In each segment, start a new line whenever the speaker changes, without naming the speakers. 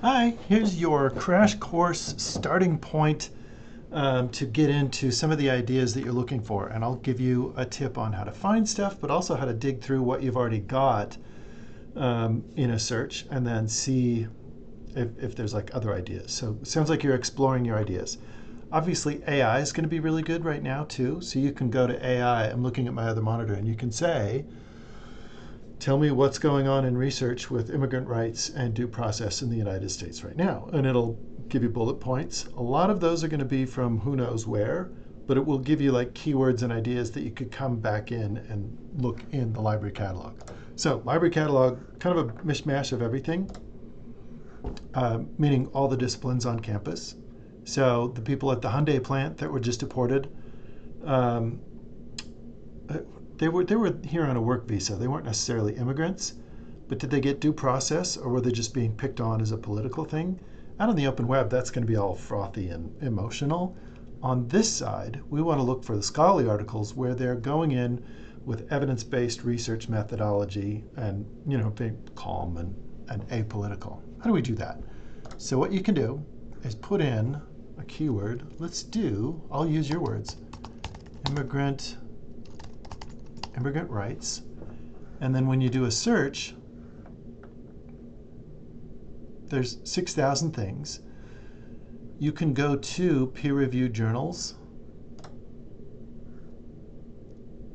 Hi, here's your crash course starting point to get into some of the ideas that you're looking for. And I'll give you a tip on how to find stuff, but also how to dig through what you've already got in a search and then see if there's like other ideas. So it sounds like you're exploring your ideas. Obviously, AI is going to be really good right now too. So you can go to AI. I'm looking at my other monitor, and you can say, tell me what's going on in research with immigrant rights and due process in the United States right now. And it'll give you bullet points. A lot of those are going to be from who knows where, but it will give you like keywords and ideas that you could come back in and look in the library catalog. So library catalog, kind of a mishmash of everything, meaning all the disciplines on campus. So the people at the Hyundai plant that were just deported, um, they were here on a work visa. They weren't necessarily immigrants, but did they get due process, or were they just being picked on as a political thing? Out on the open web, that's going to be all frothy and emotional. On this side, we want to look for the scholarly articles where they're going in with evidence-based research methodology and being calm and apolitical. How do we do that? So what you can do is put in a keyword. I'll use your words, immigrant rights. And then when you do a search, there's 6,000 things. You can go to peer-reviewed journals,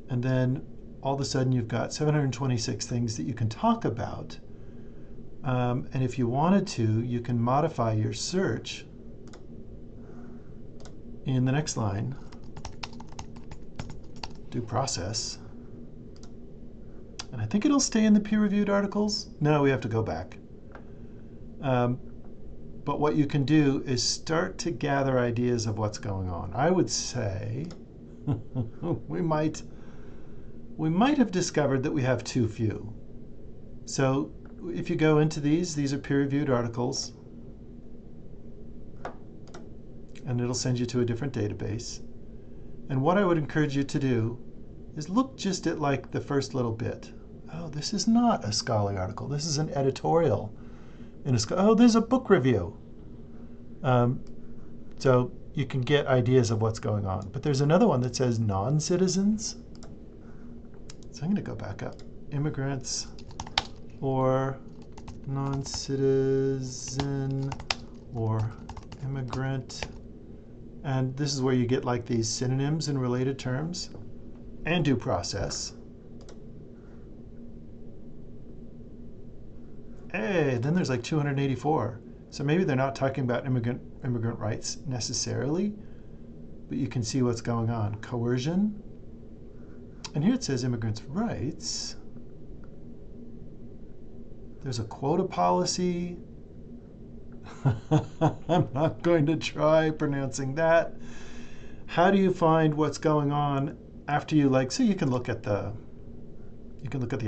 and then all of a sudden you've got 726 things that you can talk about. And if you wanted to, you can modify your search in the next line, due process. And I think it'll stay in the peer-reviewed articles. No, we have to go back. But what you can do is start to gather ideas of what's going on. I would say we might have discovered that we have too few. So if you go into these are peer-reviewed articles, and it'll send you to a different database. And what I would encourage you to do is look just at like the first little bit. Oh, this is not a scholarly article. This is an editorial. There's a book review. So you can get ideas of what's going on. But there's another one that says non-citizens. So I'm going to go back up. Immigrants or non-citizen or immigrant. And this is where you get like these synonyms and related terms and due process. Hey, then there's like 284. So maybe they're not talking about immigrant rights necessarily, but you can see what's going on. Coercion. And here it says immigrants' rights. There's a quota policy. I'm not going to try pronouncing that. How do you find what's going on after you so you can look at the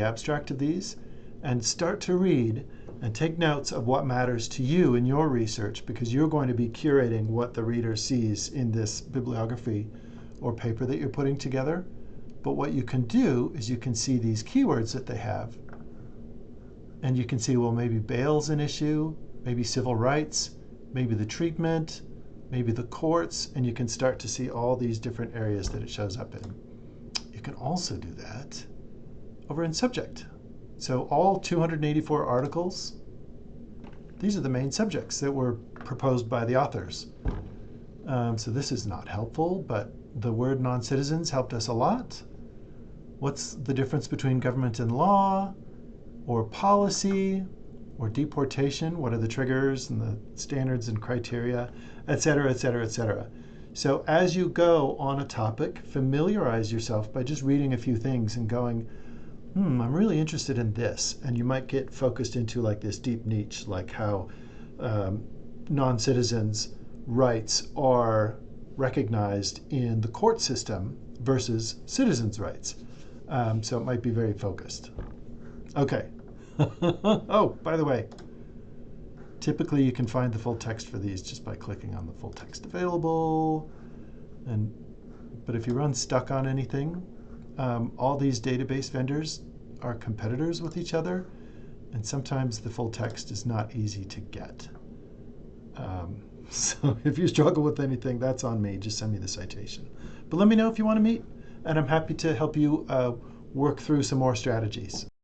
abstract of these and start to read and take notes of what matters to you in your research, because you're going to be curating what the reader sees in this bibliography or paper that you're putting together. But what you can do is you can see these keywords that they have, and you can see, well, maybe bail's an issue, maybe civil rights, maybe the treatment, maybe the courts, and you can start to see all these different areas that it shows up in. You can also do that over in subject. So all 284 articles, these are the main subjects that were proposed by the authors. So this is not helpful, but the word non-citizens helped us a lot. What's the difference between government and law, or policy, or deportation? What are the triggers and the standards and criteria, et cetera, et cetera, et cetera. So as you go on a topic, familiarize yourself by just reading a few things and going, I'm really interested in this. And you might get focused into like this deep niche, like how non-citizens' rights are recognized in the court system versus citizens' rights. So it might be very focused. Okay. Oh, by the way, typically you can find the full text for these just by clicking on the full text available. But if you run stuck on anything, all these database vendors are competitors with each other, and sometimes the full text is not easy to get. So if you struggle with anything, that's on me. Just send me the citation. But let me know if you want to meet, and I'm happy to help you work through some more strategies.